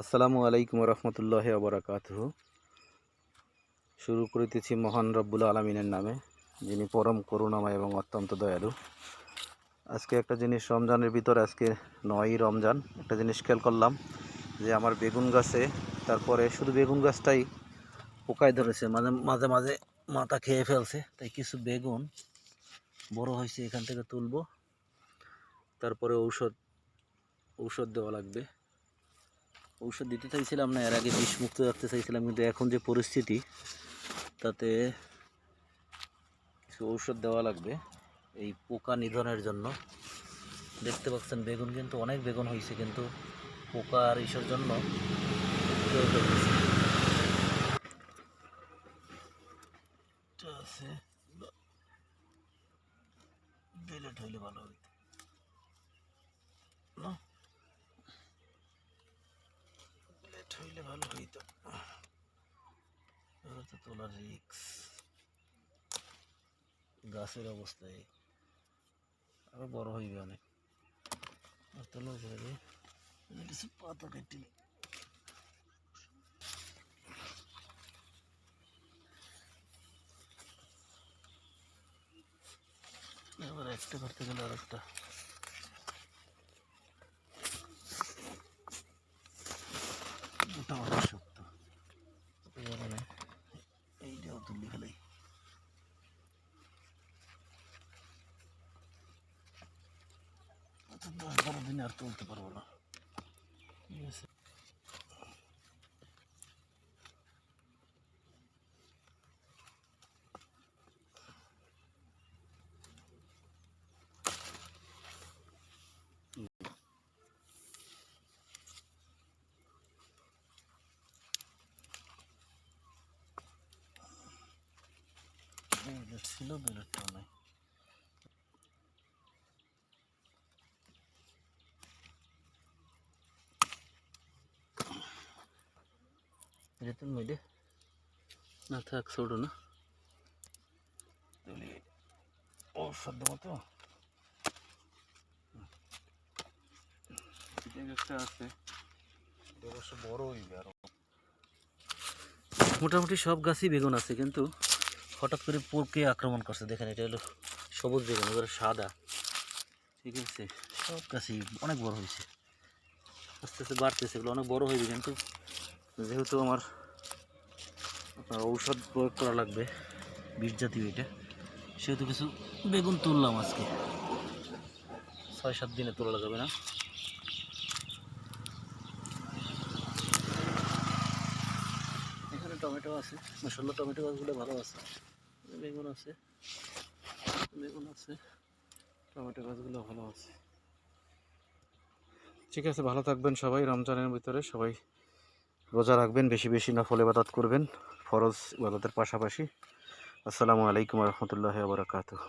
আসসালামু আলাইকুম রহমতুল্লাহি ওয়া বারাকাতুহু। শুরু করিতেছি মহান রব্বুল আলামিনের নামে, যিনি পরম করুণাময় এবং অত্যন্ত দয়ালু। আজকে একটা জিনিস, রমজানের ভিতর আজকে 9ই রমজান, একটা জিনিস খেয়াল করলাম যে আমার বেগুন গাছে, তারপরে শুধু বেগুন গাছটাই পোকায় ধরেছে, মাঝে মাঝে মাঝে মাথা খেয়ে ফেলছে। তাই কিছু বেগুন বড় হয়েছে, এখান থেকে তুলবো, তারপরে ঔষধ দেওয়া লাগবে। ঔষধ দিতে চাইছিলাম না, এর আগে বিষমুক্ত রাখতে চাইছিলাম, কিন্তু এখন যে পরিস্থিতি তাতে কিছু ঔষধ দেওয়া লাগবে এই পোকা নিধনের জন্য। দেখতে পাচ্ছেন বেগুন কিন্তু অনেক বেগুন হয়েছে, কিন্তু পোকা আর ইসের জন্য ডিলেট হইলে ভালো হইতো না, ডিলেট হইলে ভালো হইতো। তোলার রিক্স, গাছের অবস্থায় আরো বড় হইবে অনেক। আর তোলা করে কিছু পাতা কেটে এবার একটা করতে গেলে আর একটা মোটামুটি শক্ত। এইটাও তুলি খেলাই, 10-12 দিনে আর তুলতে পারবো না। ঠিক আছে, ছিল বেলেটটাও নাই। রেতন মেডে না থাক, ছোটো না সাধ্য মতো আছে, অবশ্য বড় হইবে আরো। মোটামুটি সব গাছই বেগুন আছে, কিন্তু হঠাৎ করে পোকে আক্রমণ করছে। দেখেন, এটা হলো সবুজ বেগুন, এবার সাদা। ঠিক আছে, সব গাছই অনেক বড় হয়েছে, আস্তে আস্তে বাড়তেছে, এগুলো অনেক বড় হইবে। কিন্তু যেহেতু আমার আপনার ঔষধ প্রয়োগ করা লাগবে, বিষ জাতীয় এটা, সেহেতু কিছু বেগুন তুললাম আজকে। 6-7 দিনে তোলা যাবে না। এখানে টমেটো আছে, মাশাআল্লাহ টমেটো গাছগুলো ভালো আছে। বেগুন আছে, টমেটো গাছগুলো ভালো আছে। ঠিক আছে, ভালো থাকবেন সবাই। রমজানের ভিতরে সবাই রোজা রাখবেন, বেশি বেশি নফল ইবাদত করবেন ফরজ ইবাদতের পাশাপাশি। আসসালামু আলাইকুম রহমতুল্লাহি ওয়া বারাকাতুহু।